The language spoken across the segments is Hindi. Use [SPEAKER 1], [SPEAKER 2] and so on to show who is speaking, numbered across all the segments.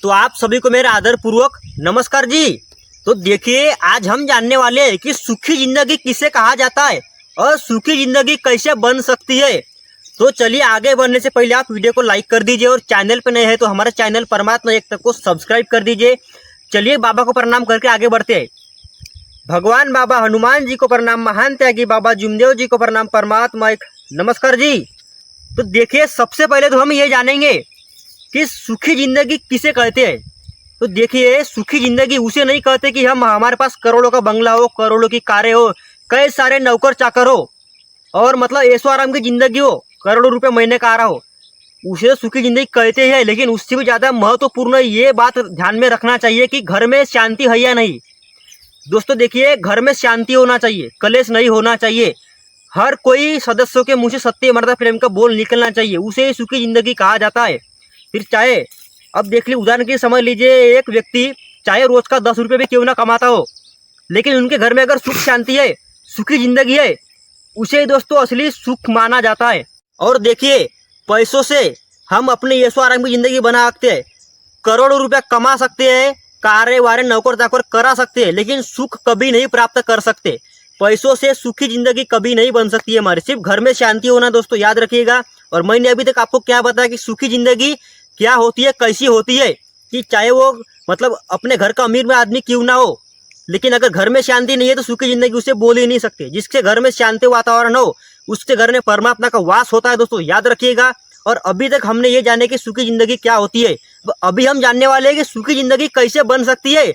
[SPEAKER 1] तो आप सभी को मेरा आदर पूर्वक नमस्कार जी। तो देखिए, आज हम जानने वाले हैं कि सुखी जिंदगी किसे कहा जाता है और सुखी जिंदगी कैसे बन सकती है। तो चलिए, आगे बढ़ने से पहले आप वीडियो को लाइक कर दीजिए और चैनल पर नए हैं तो हमारा चैनल परमात्मा एक तक को सब्सक्राइब कर दीजिए। चलिए, बाबा को प्रणाम करके आगे बढ़ते हैं। भगवान बाबा हनुमान जी को प्रणाम, महान त्यागी बाबा जुमदेव जी को प्रणाम, परमात्मा एक नमस्कार जी। तो देखिए, सबसे पहले तो हम ये जानेंगे कि सुखी जिंदगी किसे कहते हैं। तो देखिए, सुखी जिंदगी उसे नहीं कहते कि हमारे पास करोड़ों का बंगला हो, करोड़ों की कारें हो, कई सारे नौकर चाकर हो और मतलब ऐशो आराम की जिंदगी हो, करोड़ों रुपए महीने का आ रहा हो, उसे तो सुखी जिंदगी कहते हैं। लेकिन उससे भी ज़्यादा महत्वपूर्ण ये बात ध्यान में रखना चाहिए कि घर में शांति है या नहीं। दोस्तों देखिए, घर में शांति होना चाहिए, कलेश नहीं होना चाहिए। हर कोई सदस्यों के मुंह से सत्य मर्यादा प्रेम का बोल निकलना चाहिए, उसे ही सुखी जिंदगी कहा जाता है। फिर चाहे अब देख लीजिए, उदाहरण के लिए समझ लीजिए, एक व्यक्ति चाहे रोज का 10 रुपये भी क्यों ना कमाता हो, लेकिन उनके घर में अगर सुख शांति है, सुखी जिंदगी है, उसे दोस्तों असली सुख माना जाता है। और देखिए, पैसों से हम अपने ऐशो आराम की जिंदगी बना सकते हैं, करोड़ों रुपया कमा सकते हैं, कारें वारे नौकर चाकर करा सकते हैं, लेकिन सुख कभी नहीं प्राप्त कर सकते। पैसों से सुखी जिंदगी कभी नहीं बन सकती है हमारी। सिर्फ घर में शांति होना दोस्तों, याद रखिएगा। और मैंने अभी तक आपको क्या बताया कि सुखी जिंदगी क्या होती है, कैसी होती है, कि चाहे वो मतलब अपने घर का अमीर में आदमी क्यों ना हो, लेकिन अगर घर में शांति नहीं है तो सुखी जिंदगी उसे बोल ही नहीं सकते। जिसके घर में शांति वातावरण हो, उसके घर में परमात्मा का वास होता है दोस्तों, याद रखिएगा। और अभी तक हमने ये जाने कि सुखी जिंदगी क्या होती है। अभी हम जानने वाले हैं कि सुखी जिंदगी कैसे बन सकती है,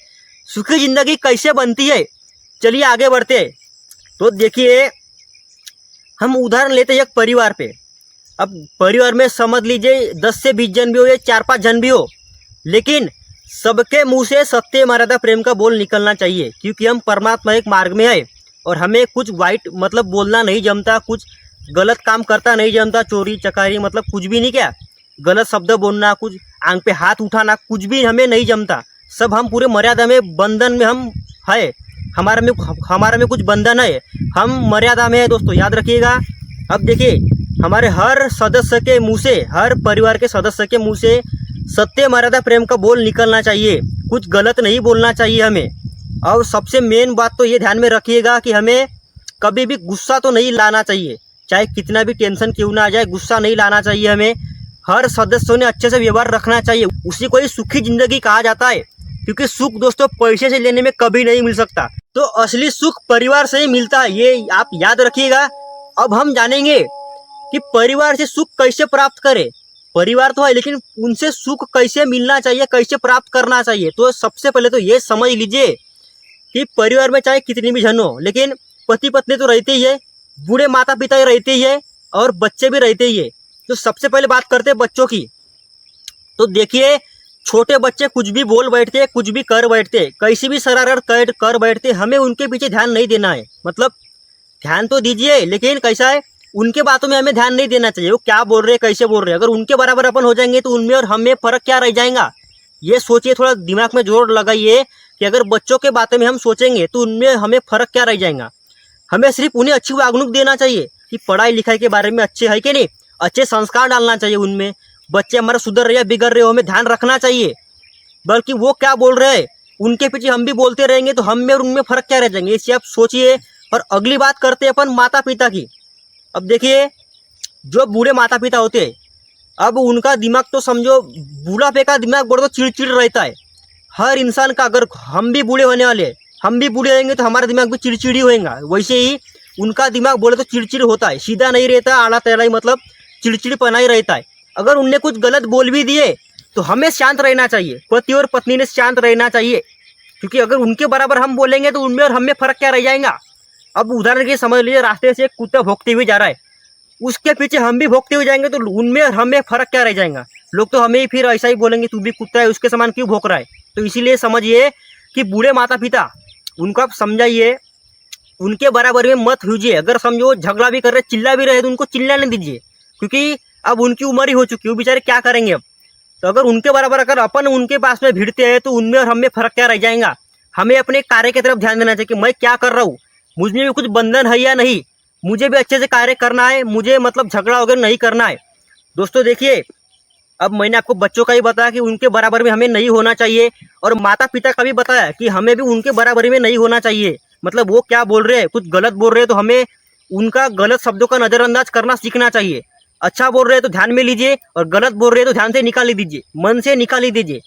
[SPEAKER 1] सुखी जिंदगी कैसे बनती है। चलिए आगे बढ़ते हैं। तो देखिए, हम उदाहरण लेते हैं एक परिवार पे। अब परिवार में समझ लीजिए 10 से 20 जन भी हो या 4-5 जन भी हो, लेकिन सबके मुंह से सत्य मर्यादा प्रेम का बोल निकलना चाहिए, क्योंकि हम परमात्मा एक मार्ग में है और हमें कुछ वाइट मतलब बोलना नहीं जमता, कुछ गलत काम करता नहीं जमता, चोरी चकारी मतलब कुछ भी नहीं, क्या गलत शब्द बोलना, कुछ आंख पे हाथ उठाना, कुछ भी हमें नहीं जमता। सब हम पूरे मर्यादा में, बंधन में हम है, हमारा में कुछ बंधन है, हम मर्यादा में है दोस्तों, याद रखिएगा। अब देखिए, हमारे हर सदस्य के मुंह से, हर परिवार के सदस्य के मुंह से सत्य मर्यादा प्रेम का बोल निकलना चाहिए, कुछ गलत नहीं बोलना चाहिए हमें। और सबसे मेन बात तो ये ध्यान में रखिएगा कि हमें कभी भी गुस्सा तो नहीं लाना चाहिए, चाहे कितना भी टेंशन क्यों ना आ जाए, गुस्सा नहीं लाना चाहिए हमें। हर सदस्यों ने अच्छे से व्यवहार रखना चाहिए, उसी को ही सुखी जिंदगी कहा जाता है। क्योंकि सुख दोस्तों पैसे से लेने में कभी नहीं मिल सकता, तो असली सुख परिवार से ही मिलता है, ये आप याद रखिएगा। अब हम जानेंगे कि परिवार से सुख कैसे प्राप्त करें। परिवार तो है, लेकिन उनसे सुख कैसे मिलना चाहिए, कैसे प्राप्त करना चाहिए। तो सबसे पहले तो ये समझ लीजिए कि परिवार में चाहे कितनी भी जन हो, लेकिन पति पत्नी तो रहते ही है, बूढ़े माता पिता रहते ही है और बच्चे भी रहते ही है। तो सबसे पहले बात करते हैं बच्चों की। तो देखिए, छोटे बच्चे कुछ भी बोल बैठते हैं, कुछ भी कर बैठते हैं, कैसी भी शरारत कर बैठते हैं, हमें उनके पीछे ध्यान नहीं देना है। मतलब ध्यान तो दीजिए, लेकिन कैसा है, उनके बातों में हमें ध्यान नहीं देना चाहिए, वो क्या बोल रहे हैं, कैसे बोल रहे हैं। अगर उनके बराबर अपन हो जाएंगे तो उनमें और हमें फर्क क्या रह जाएगा, ये सोचिए, थोड़ा दिमाग में जोर लगाइए कि अगर बच्चों के बातों में हम सोचेंगे तो उनमें हमें फर्क क्या रह जाएगा। हमें सिर्फ उन्हें अच्छी वागणुक देना चाहिए कि पढ़ाई लिखाई के बारे में अच्छे है कि नहीं, अच्छे संस्कार डालना चाहिए उनमें। बच्चे हमारे सुधर रहे या बिगड़ रहे हो, हमें ध्यान रखना चाहिए। बल्कि वो क्या बोल रहे हैं, उनके पीछे हम भी बोलते रहेंगे तो हम में और उनमें फर्क क्या रह जाएंगे, इससे आप सोचिए। और अगली बात करते हैं अपन माता पिता की। अब देखिए, जो बूढ़े माता पिता होते हैं, अब उनका दिमाग तो समझो, बूढ़ापे का दिमाग बोलो तो चिड़चिड़ रहता है। हर इंसान का, अगर हम भी बूढ़े होने वाले हैं, हम भी बूढ़े रहेंगे तो हमारा दिमाग भी चिड़चिड़ी होएगा, वैसे ही उनका दिमाग बोले तो चिड़चिड़ होता है, सीधा नहीं रहता, आड़ा टेढ़ा ही मतलब चिड़चिड़पना ही रहता है। अगर उनने कुछ गलत बोल भी दिए तो हमें शांत रहना चाहिए, पति और पत्नी ने शांत रहना चाहिए, क्योंकि अगर उनके बराबर हम बोलेंगे तो उनमें और हमें फर्क क्या रह जाएगा। अब उदाहरण के समझ लीजिए, रास्ते से एक कुत्ता भौंकते हुए जा रहा है, उसके पीछे हम भी भौंकते हुए जाएंगे तो उनमें और हमें फर्क क्या रह जाएगा। लोग तो हमें ही फिर ऐसा ही बोलेंगे, तू भी कुत्ता है, उसके समान क्यों भौंक रहा है। तो इसीलिए समझिए कि बूढ़े माता पिता, उनको आप समझाइए, उनके बराबर में मत हुईजिए। अगर समझो झगड़ा भी कर रहे, चिल्ला भी रहे, तो उनको चिल्लाने दीजिए, क्योंकि अब उनकी उम्र ही हो चुकी है, वो बेचारे क्या करेंगे अब। तो अगर उनके बराबर अगर अपन उनके पास में भिड़ते हैं तो उनमें और हमें फर्क क्या रह जाएगा। हमें अपने कार्य की तरफ ध्यान देना चाहिए कि मैं क्या कर रहा हूँ, मुझमें भी कुछ बंधन है या नहीं, मुझे भी अच्छे से कार्य करना है, मुझे मतलब झगड़ा वगैरह नहीं करना है। दोस्तों देखिए, अब मैंने आपको बच्चों का भी बताया कि उनके बराबर में हमें नहीं होना चाहिए, और माता पिता का भी बताया कि हमें भी उनके बराबरी में नहीं होना चाहिए। मतलब वो क्या बोल रहे हैं, कुछ गलत बोल रहे हैं तो हमें उनका गलत शब्दों का नज़रअंदाज करना सीखना चाहिए। अच्छा बोल रहे हैं तो ध्यान में लीजिए, और गलत बोल रहे हैं तो ध्यान से निकाल ही दीजिए, मन से निकाल ही दीजिए।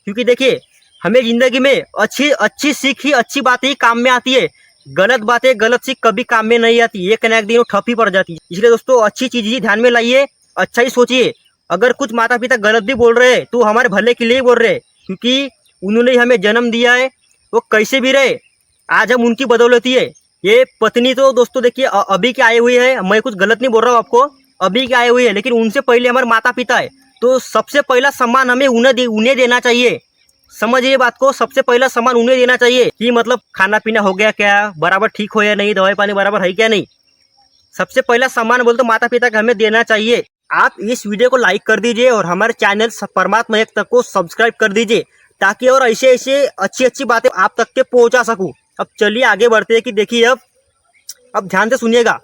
[SPEAKER 1] क्योंकि देखिए, हमें ज़िंदगी में अच्छी अच्छी सीख ही, अच्छी बातें ही काम में आती है। गलत बातें, गलत सीख कभी काम में नहीं आती, एक ना एक दिन वो ठप ही पड़ जाती है। इसलिए दोस्तों, अच्छी चीज़ ही ध्यान में लाइए, अच्छा ही सोचिए। अगर कुछ माता पिता गलत भी बोल रहे हैं तो हमारे भले के लिए ही बोल रहे हैं, क्योंकि उन्होंने ही हमें जन्म दिया है। वो कैसे भी रहे, आज हम उनकी बदौलत ही है। ये पत्नी तो दोस्तों देखिए अभी के आए हुए हैं, मैं कुछ गलत नहीं बोल रहा हूँ आपको, अभी के आए हुए हैं, लेकिन उनसे पहले हमारे माता पिता है। तो सबसे पहला सम्मान हमें उन्हें देना चाहिए। समझिए बात को, सबसे पहला सम्मान उन्हें देना चाहिए। कि मतलब खाना पीना हो गया क्या, बराबर ठीक हो या नहीं, दवाई पानी बराबर है क्या नहीं, सबसे पहला सम्मान बोलते माता पिता का हमें देना चाहिए। आप इस वीडियो को लाइक कर दीजिए और हमारे चैनल परमात्मा एक तक को सब्सक्राइब कर दीजिए, ताकि और ऐसे ऐसे अच्छी अच्छी बातें आप तक के पहुंचा सकूं। अब चलिए आगे बढ़ते हैं कि देखिए, अब ध्यान से सुनिएगा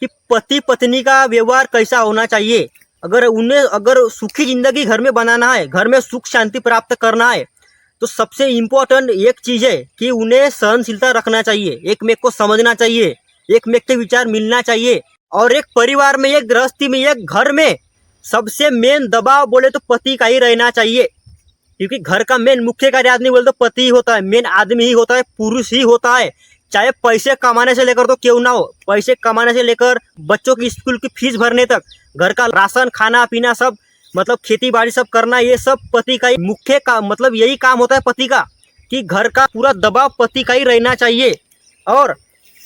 [SPEAKER 1] कि पति पत्नी का व्यवहार कैसा होना चाहिए। अगर सुखी जिंदगी घर में बनाना है, घर में सुख शांति प्राप्त करना है, तो सबसे इम्पोर्टेंट एक चीज़ है कि उन्हें सहनशीलता रखना चाहिए, एक मेक को समझना चाहिए, एक मेक के विचार मिलना चाहिए। और एक परिवार में, एक गृहस्थी में, एक घर में सबसे मेन दबाव बोले तो पति का ही रहना चाहिए। क्योंकि घर का मेन मुख्य कार्य आदमी बोले तो पति ही होता है, मेन आदमी ही होता है, पुरुष ही होता है। चाहे पैसे कमाने से लेकर तो क्यों ना हो, पैसे कमाने से लेकर बच्चों की स्कूल की फीस भरने तक, घर का राशन खाना पीना सब, मतलब खेती बाड़ी सब करना, ये सब पति का ही मुख्य काम, मतलब यही काम होता है पति का, कि घर का पूरा दबाव पति का ही रहना चाहिए। और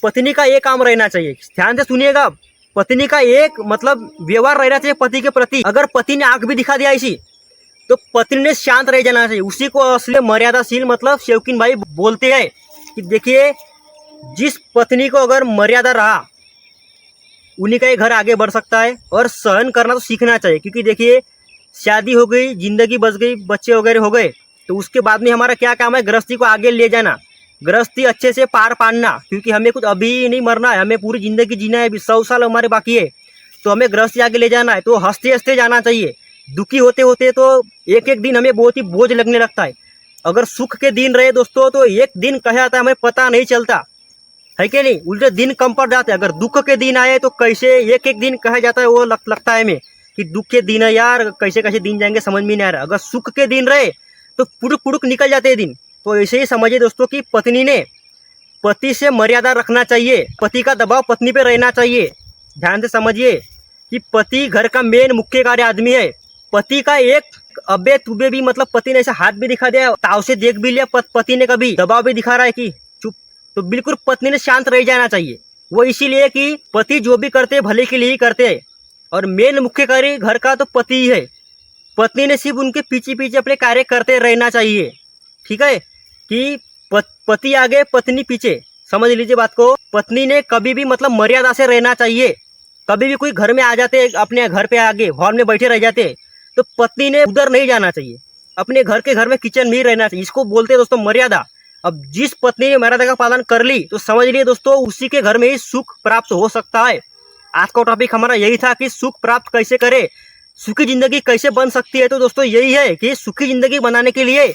[SPEAKER 1] पत्नी का ये काम रहना चाहिए, ध्यान से सुनिएगा, पत्नी का एक मतलब व्यवहार रहना चाहिए पति के प्रति। अगर पति ने आंख भी दिखा दिया ऐसी, तो पत्नी ने शांत रह जाना चाहिए। उसी को असली मर्यादाशील मतलब शौकीन भाई बोलते हैं। कि देखिए, जिस पत्नी को अगर मर्यादा रहा, उन्हीं का ही घर आगे बढ़ सकता है। और सहन करना तो सीखना चाहिए, क्योंकि देखिए, शादी हो गई, जिंदगी बच गई, बच्चे वगैरह हो गए, तो उसके बाद में हमारा क्या काम है, गृहस्थी को आगे ले जाना, गृहस्थी अच्छे से पार पाना। क्योंकि हमें कुछ अभी नहीं मरना है, हमें पूरी जिंदगी जीना है, अभी 100 साल हमारे बाकी है, तो हमें गृहस्थी आगे ले जाना है। तो हंसते हंसते जाना चाहिए, दुखी होते होते तो एक एक दिन हमें बहुत ही बोझ लगने लगता है। अगर सुख के दिन रहे दोस्तों, तो एक दिन कहा जाता है हमें पता नहीं चलता है कि नहीं, उल्टे दिन कम पड़ जाते हैं। अगर दुख के दिन आए तो कैसे एक एक दिन कहा जाता है, वो लगता है हमें कि दुख के दिन है यार, कैसे कैसे दिन जाएंगे समझ में नहीं आ रहा। अगर सुख के दिन रहे तो पुड़ुक पुड़ुक निकल जाते हैं दिन। तो ऐसे ही समझिए दोस्तों कि पत्नी ने पति से मर्यादा रखना चाहिए, पति का दबाव पत्नी पे रहना चाहिए। ध्यान से समझिए कि पति घर का मेन मुख्य कार्य आदमी है। पति का एक अबे तुबे भी मतलब पति ने ऐसा हाथ भी दिखा दिया, ताव से देख भी लिया, पति ने कभी दबाव भी दिखा रहा है कि चुप, तो बिल्कुल पत्नी ने शांत रह जाना चाहिए। वो इसीलिए कि पति जो भी करते हैं भले के लिए ही करते हैं, और मेन मुख्य कार्य घर का तो पति ही है। पत्नी ने सिर्फ उनके पीछे पीछे अपने कार्य करते रहना चाहिए। ठीक है, कि पति आगे पत्नी पीछे, समझ लीजिए बात को। पत्नी ने कभी भी मतलब मर्यादा से रहना चाहिए। कभी भी कोई घर में आ जाते, अपने घर पे आगे हॉल में बैठे रह जाते, तो पत्नी ने उधर नहीं जाना चाहिए, अपने घर में किचन में ही रहना चाहिए। इसको बोलते हैं दोस्तों मर्यादा। अब जिस पत्नी ने मर्यादा का पालन कर ली, तो समझ लिए दोस्तों, उसी के घर में ही सुख प्राप्त हो सकता है। आज का टॉपिक हमारा यही था कि सुख प्राप्त कैसे करें, सुखी जिंदगी कैसे बन सकती है। तो दोस्तों यही है कि सुखी जिंदगी बनाने के लिए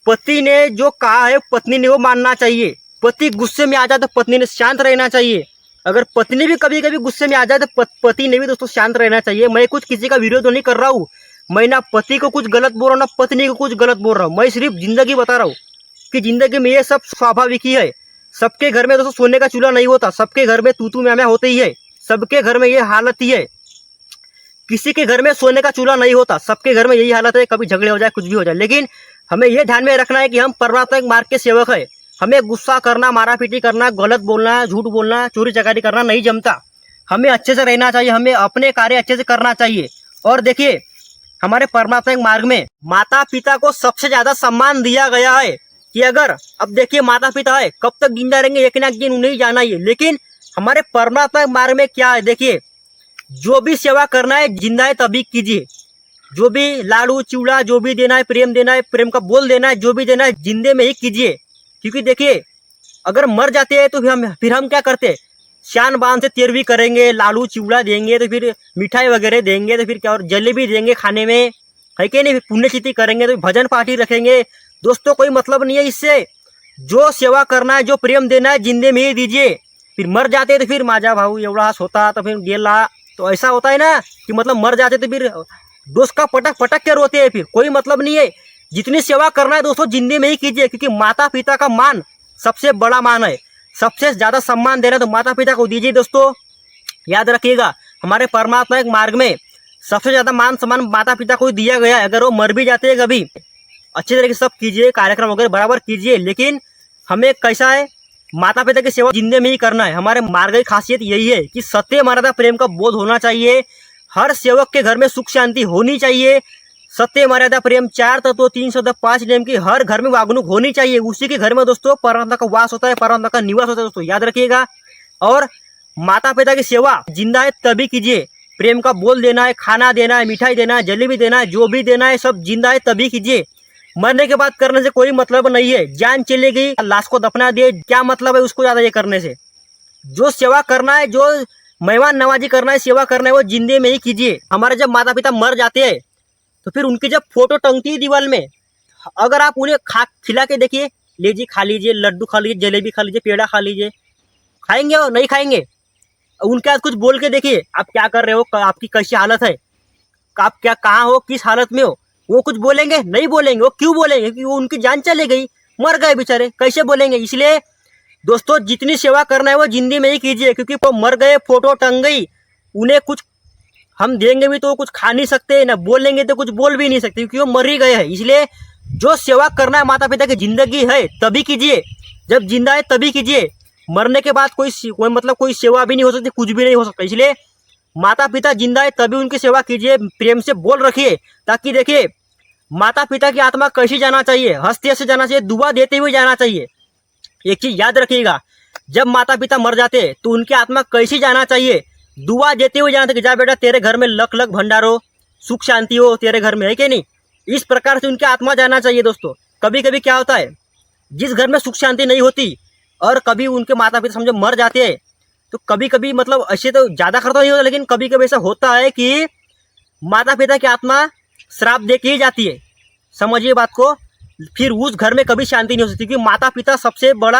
[SPEAKER 1] पति ने जो कहा है पत्नी ने वो मानना चाहिए। पति गुस्से में आ जाए तो पत्नी ने शांत रहना चाहिए। अगर पत्नी भी कभी कभी गुस्से में आ जाए तो पति ने भी दोस्तों शांत रहना चाहिए। मैं कुछ किसी का विरोध नहीं कर रहा हूँ, मैं ना पति को कुछ गलत बोल रहा हूँ ना पत्नी को कुछ गलत बोल रहा हूँ। मैं सिर्फ जिंदगी बता रहा हूँ कि जिंदगी में ये सब स्वाभाविक ही है। सबके घर में दोस्तों सोने का चूल्हा नहीं होता, सबके घर में तू मैं होते ही है, सबके घर में ये हालत ही है। किसी के घर में सोने का चूल्हा नहीं होता, सबके घर में यही हालत है, कभी झगड़े हो जाए कुछ भी हो जाए। लेकिन हमें यह ध्यान में रखना है कि हम परमात्मा मार्ग के सेवक है। हमें गुस्सा करना, मारापीटी करना, गलत बोलना, झूठ बोलना, चोरी चकारी करना नहीं जमता। हमें अच्छे से रहना चाहिए, हमें अपने कार्य अच्छे से करना चाहिए। और देखिए, हमारे परमात्मा मार्ग में माता पिता को सबसे ज्यादा सम्मान दिया गया है। कि अगर अब देखिए माता पिता है, कब तक जिंदा रहेंगे, एक ना एक दिन उन्हें जाना ही है। लेकिन हमारे परमात्मा मार्ग में क्या है, देखिए, जो भी सेवा करना है जिंदा है तभी कीजिए। जो भी लाड़ू चिवड़ा जो भी देना है, प्रेम का बोल देना है, जो भी देना है जिंदे में ही कीजिए। क्योंकि देखिए, अगर मर जाते हैं तो फिर हम क्या करते हैं, शान बान से तेरवी करेंगे, लालू चिवड़ा देंगे, तो फिर मिठाई वगैरह देंगे, तो फिर क्या और जलेबी देंगे खाने में, है कि नहीं। फिर पुण्यतिथि करेंगे तो भजन पार्टी रखेंगे। दोस्तों कोई मतलब नहीं है इससे। जो सेवा करना है, जो प्रेम देना है, जिंदे में ही दीजिए। फिर मर जाते तो फिर माझा भाऊ एवढा होता तो फिर गेला, तो ऐसा होता है ना कि मतलब मर जाते तो फिर दोस्त का पटक पटक के रोते हैं। फिर कोई मतलब नहीं है। जितनी सेवा करना है दोस्तों जिंदे में ही कीजिए, क्योंकि माता पिता का मान सबसे बड़ा मान है। सबसे ज़्यादा सम्मान देना तो माता पिता को दीजिए दोस्तों। याद रखिएगा, हमारे परमात्मा के मार्ग में सबसे ज़्यादा मान सम्मान माता पिता को दिया गया है। अगर वो मर भी जाते हैं कभी, अच्छी तरीके से सब कीजिए, कार्यक्रम वगैरह बराबर कीजिए, लेकिन हमें कैसा है, माता पिता की सेवा जिंदे में ही करना है। हमारे मार्ग की खासियत यही है कि सत्य मर्यादा प्रेम का बोध होना चाहिए। हर सेवक के घर में सुख शांति होनी चाहिए। सत्य मर्यादा प्रेम 4 तत्व 305 नियम की हर घर में वागणुक होनी चाहिए। उसी के घर में दोस्तों परमात्मा का वास होता है, परमात्मा का निवास होता है दोस्तों, याद रखिएगा। और माता पिता की सेवा जिंदा है तभी कीजिए। प्रेम का बोल देना है, खाना देना है, मिठाई देना है, जलेबी देना है, जो भी देना है सब जिंदा है तभी कीजिए। मरने के बाद करने से कोई मतलब नहीं है। जान चली गई, लाश को दफना दिए, क्या मतलब है उसको ज्यादा ये करने से। जो सेवा करना है, जो मेहमान नवाजी करना है, सेवा करना है, वो जिंदे में ही कीजिए। हमारे जब माता पिता मर जाते हैं तो फिर उनकी जब फोटो टंगती है दीवार में, अगर आप उन्हें खिला के देखिए, लीजिए खा लीजिए, लड्डू खा लीजिए, जलेबी खा लीजिए, पेड़ा खा लीजिए, खाएंगे और नहीं खाएंगे। उनके साथ कुछ बोल के देखिए, आप क्या कर रहे हो, आपकी कैसी हालत है, आप क्या कहाँ हो, किस हालत में हो। वो कुछ बोलेंगे? नहीं बोलेंगे। वो क्यों बोलेंगे? क्योंकि वो उनकी जान चले गई, मर गए बेचारे, कैसे बोलेंगे। इसलिए दोस्तों जितनी सेवा करना है वो जिंदगी में ही कीजिए, क्योंकि वो मर गए, फोटो टंग गई, उन्हें कुछ हम देंगे भी तो कुछ खा नहीं सकते, ना बोलेंगे तो कुछ बोल भी नहीं सकते, क्योंकि वो मर ही गए हैं। इसलिए जो सेवा करना है माता पिता की जिंदगी है तभी कीजिए, जब जिंदा है तभी कीजिए। मरने के बाद कोई मतलब कोई सेवा भी नहीं हो सकती, कुछ भी नहीं हो सकता। इसलिए माता पिता जिंदा है तभी उनकी सेवा कीजिए, प्रेम से बोल रखिए, ताकि देखिए माता पिता की आत्मा कैसी जाना चाहिए, हंसते हंसते जाना चाहिए, दुआ देते हुए जाना चाहिए। एक चीज याद रखिएगा, जब माता पिता मर जाते तो उनकी आत्मा कैसी जाना चाहिए, दुआ देते हुए जाना चाहिए। जा बेटा तेरे घर में लख लख भंडारो, सुख शांति हो तेरे घर में, है कि नहीं। इस प्रकार से उनकी आत्मा जाना चाहिए दोस्तों। कभी कभी क्या होता है, जिस घर में सुख शांति नहीं होती और कभी उनके माता पिता समझो मर जाते हैं, तो कभी कभी मतलब ऐसे तो ज़्यादा खर्चा नहीं होता, लेकिन कभी कभी ऐसा होता है कि माता पिता की आत्मा श्राप दे के ही जाती है, समझिए बात को। फिर उस घर में कभी शांति नहीं हो सकती, क्योंकि माता पिता सबसे बड़ा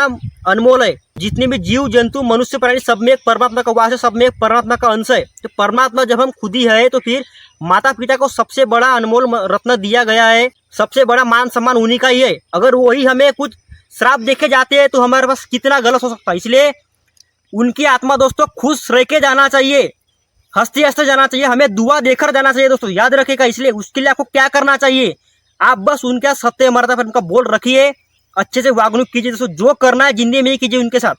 [SPEAKER 1] अनमोल है। जितने भी जीव जंतु मनुष्य प्राणी सब में एक परमात्मा का वास है, सब में एक परमात्मा का अंश है। तो परमात्मा जब हम खुद ही है तो फिर माता पिता को सबसे बड़ा अनमोल रत्न दिया गया है, सबसे बड़ा मान सम्मान उन्हीं का ही है। अगर वही हमें कुछ श्राप देखे जाते हैं तो हमारे पास कितना गलत हो सकता है। इसलिए उनकी आत्मा दोस्तों खुश रह के जाना चाहिए, हंसते हंसते जाना चाहिए, हमें दुआ देकर जाना चाहिए दोस्तों, याद रखिएगा। इसलिए उसके लिए आपको क्या करना चाहिए, आप बस उनके सत्य मर्यादा पर उनका बोल रखिए, अच्छे से वागणुक कीजिए दोस्तों, जो करना है जिंदगी में ही कीजिए उनके साथ,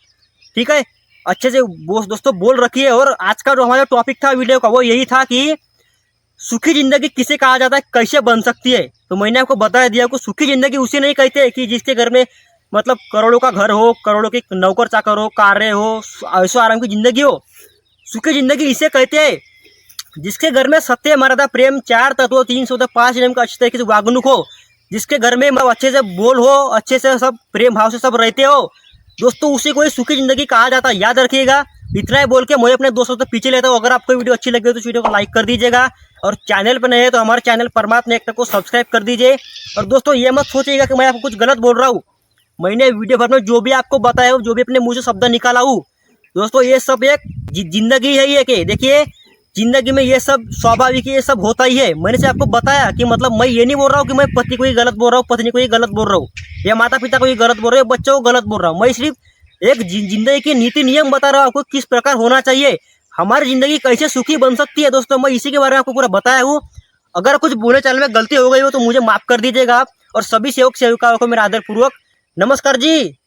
[SPEAKER 1] ठीक है। अच्छे से दोस्तों बोल रखिए। और आज का जो हमारा टॉपिक था वीडियो का वो यही था कि सुखी जिंदगी किसे कहा जाता है, कैसे बन सकती है। तो मैंने आपको बता दिया कि सुखी जिंदगी उसे नहीं कहते कि जिसके घर में मतलब करोड़ों का घर हो, करोड़ों के नौकर चाकर हो, कारें हो, ऐशो आराम की जिंदगी हो। सुखी जिंदगी इसे कहते हैं जिसके घर में सत्य मर्यादा प्रेम 4 तत्व 305 नियम का अच्छी तरीके से वागणुक हो, जिसके घर में अच्छे से बोल हो, अच्छे से सब प्रेम भाव से सब रहते हो दोस्तों, उसी को सुखी जिंदगी कहा जाता है, याद रखिएगा। इतना ही बोल के मैं अपने दोस्तों से पीछे लेता हूँ। अगर आपको वीडियो अच्छी लगी हो तो वीडियो को लाइक कर दीजिएगा, और चैनल पर नए है तो हमारे चैनल परमात्मा एकता को सब्सक्राइब कर दीजिए। और दोस्तों ये मत सोचिएगा कि मैं आपको कुछ गलत बोल रहा हूँ, मैंने वीडियो भर में जो भी आपको बताया हो, जो भी अपने मुँह से शब्द निकाला हूँ दोस्तों, ये सब एक जिंदगी है। ये कि देखिए जिंदगी में ये सब स्वाभाविक ये सब होता ही है। मैंने से आपको बताया कि मतलब मैं ये नहीं बोल रहा हूँ कि मैं पति को ही गलत बोल रहा हूँ, पत्नी को ही गलत बोल रहा हूँ, या माता पिता को ही गलत बोल रहा हूँ, बच्चों को गलत बोल रहा हूँ। मैं सिर्फ एक जिंदगी की नीति नियम बता रहा हूँ आपको, किस प्रकार होना चाहिए, हमारी जिंदगी कैसे सुखी बन सकती है दोस्तों, मैं इसी के बारे में आपको पूरा बताया हूँ। अगर कुछ बोले चाल में गलती हो गई हो तो मुझे माफ कर दीजिएगा आप, और सभी सेवक सेविकाओं को मेरा आदरपूर्वक नमस्कार जी।